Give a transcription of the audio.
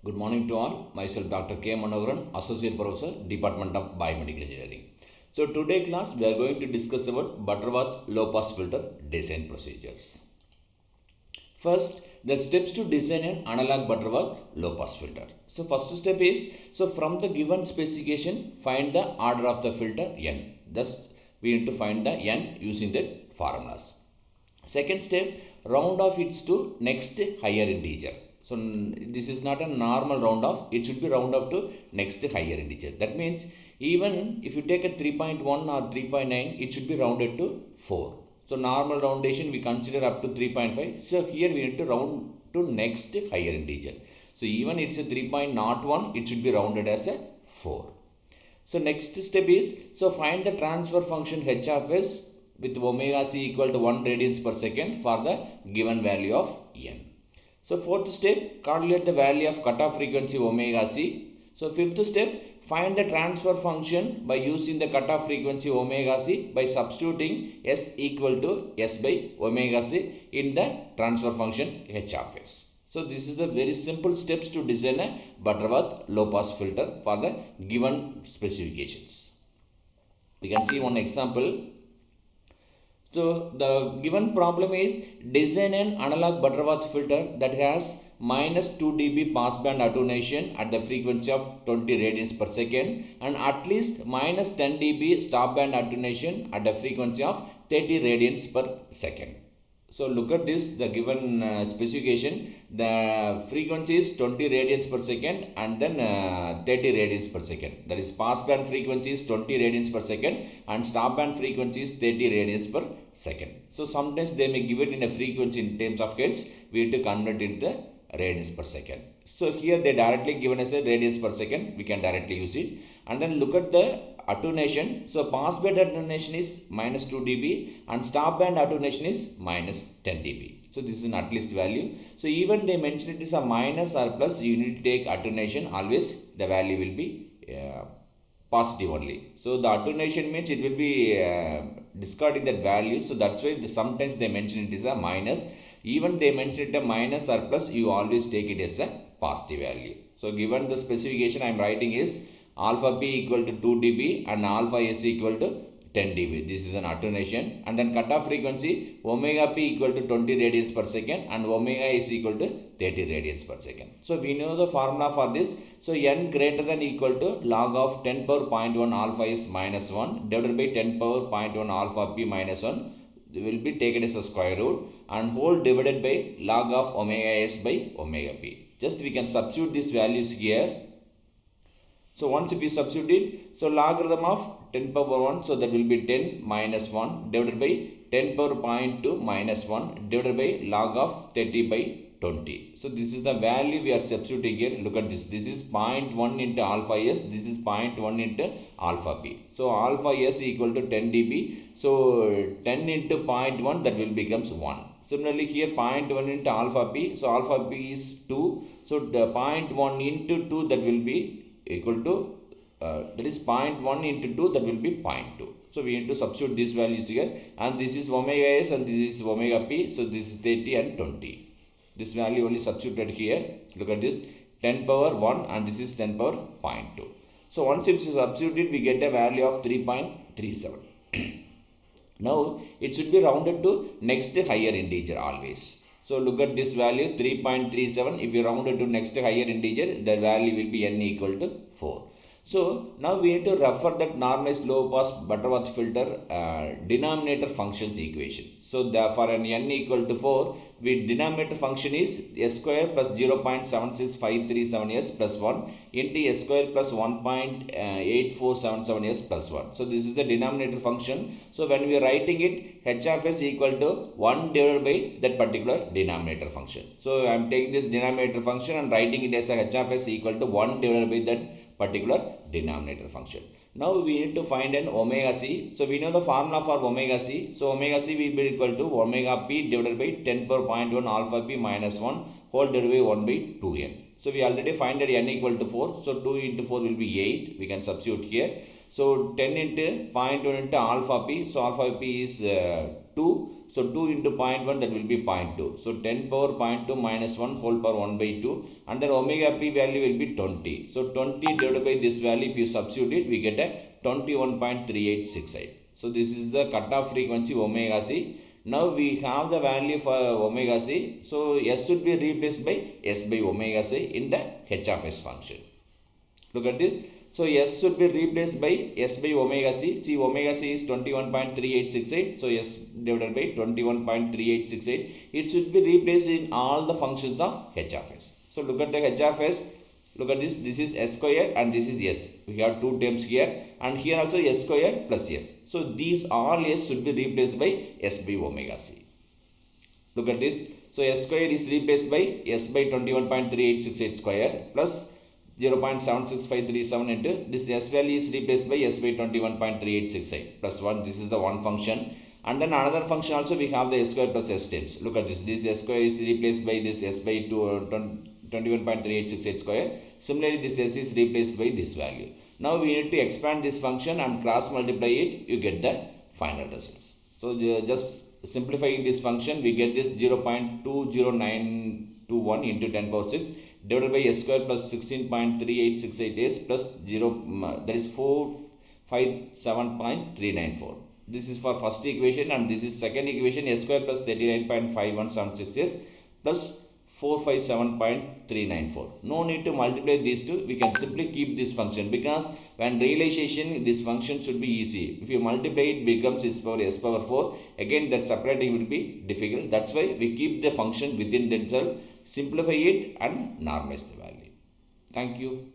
Good morning to all. Myself Dr. K. Manogaran, Associate Professor, Department of Biomedical Engineering. So today class we are going to discuss about Butterworth Low Pass Filter design procedures. First, the steps to design an analog Butterworth Low Pass Filter. So first step is, from the given specification, find the order of the filter n. Thus we need to find the n using the formulas. Second step, round off it to next higher integer. So this is not a normal round off, it should be round off to next higher integer. That means even if you take a 3.1 or 3.9, it should be rounded to 4. So normal roundation we consider up to 3.5. So here we need to round to next higher integer. So even it's a 3.01, it should be rounded as a 4. So next step is, find the transfer function h of s with omega c equal to 1 radians per second for the given value of n. So fourth step, calculate the value of cutoff frequency omega c. So fifth step, find the transfer function by using the cutoff frequency omega c by substituting s equal to s by omega c in the transfer function h of s. So this is the very simple steps to design a Butterworth low pass filter for the given specifications. We can see one example. So the given problem is, design an analog Butterworth filter that has minus 2 dB passband attenuation at the frequency of 20 radians per second and at least minus 10 dB stopband attenuation at the frequency of 30 radians per second. So look at this, the given specification, the frequency is 20 radians per second and then 30 radians per second. That is passband frequency is 20 radians per second and stopband frequency is 30 radians per second. So sometimes they may give it in a frequency in terms of hertz, we need to convert it into radians per second. So here they directly given as a radians per second, we can directly use it. And then look at the attenuation. So passband attenuation is minus 2 dB and stopband attenuation is minus 10 dB. So this is an at least value. So even they mention it is a minus or plus, you need to take attenuation, always the value will be positive only. So the attenuation means it will be discarding that value. So that's why sometimes they mention it is a minus. Even they mention it a minus or plus, you always take it as a positive value. So given the specification I am writing is alpha p equal to 2 dB and alpha s equal to 10 dB. This is an attenuation. And then cutoff frequency omega p equal to 20 radians per second and omega is equal to 30 radians per second. So we know the formula for this. So n greater than equal to log of 10 power 0.1 alpha s minus 1 divided by 10 power 0.1 alpha p minus 1 will be taken as a square root and whole divided by log of omega s by omega p. Just we can substitute these values here. So once if we substitute it, so logarithm of 10 power 1, so that will be 10 minus 1 divided by 10 power 0.2 minus 1 divided by log of 30 by 20. So this is the value we are substituting here. Look at this. This is 0.1 into alpha s. This is 0.1 into alpha p. So alpha s equal to 10 dB. So 10 into 0.1, that will becomes 1. Similarly here 0.1 into alpha p. So alpha p is 2. So the 0.1 into 2, that will be equal to that is 0.1 into 2, that will be 0.2. So we need to substitute these values here, and this is omega s and this is omega p. So this is 30 and 20. This value only substituted here. Look at this, 10 power 1 and this is 10 power 0.2. So once it is substituted, we get a value of 3.37. Now it should be rounded to next higher integer always. So look at this value 3.37. If you round it to next higher integer, the value will be n equal to 4. So now we need to refer that normalized low pass Butterworth filter denominator functions equation. So for an n equal to 4, the denominator function is s square plus 0.76537 s plus 1 into s square plus 1.8477 s plus 1. So this is the denominator function. So when we are writing it, h of s equal to 1 divided by that particular denominator function. So I am taking this denominator function and writing it as a h of s equal to 1 divided by that particular denominator function. Now we need to find an omega c. So we know the formula for omega c. So omega c will be equal to omega p divided by 10 power 0.1 alpha p minus 1 whole divided by 1 by 2n. So we already find that n equal to 4. So 2 into 4 will be 8. We can substitute here. So 10 into 0.1 into alpha p. So alpha p is 2. So 2 into 0.1, that will be 0.2. So 10 power 0.2 minus 1 whole power 1 by 2. And then omega p value will be 20. So 20 divided by this value, if you substitute it, we get a 21.3868. So this is the cutoff frequency omega c. Now we have the value for omega c. So s should be replaced by s by omega c in the h of s function. Look at this. So s should be replaced by s by omega c. See, omega c is 21.3868. So s divided by 21.3868. It should be replaced in all the functions of h of s. So look at the h of s. Look at this. This is s square and this is s. We have two terms here, and here also s square plus s. So these all s should be replaced by s by omega c. Look at this. So s square is replaced by s by 21.3868 square plus 0.76537 into this s value is replaced by s by 21.3868 plus 1. This is the one function. And then another function also we have the s square plus s times. Look at this. This s square is replaced by this s by 21.3868 square. Similarly, this s is replaced by this value. Now we need to expand this function and cross multiply it. You get the final results. So just simplifying this function, we get this 0.20921 into 10 power 6 divided by s square plus 16.3868s plus 0, that is 457.394. This is for first equation, and this is second equation, s square plus 39.5176s plus 457.394. No need to multiply these two. We can simply keep this function, because when realization, this function should be easy. If you multiply it, becomes s power 4. Again, that separating will be difficult. That's why we keep the function within themselves, simplify it and normalize the value. Thank you.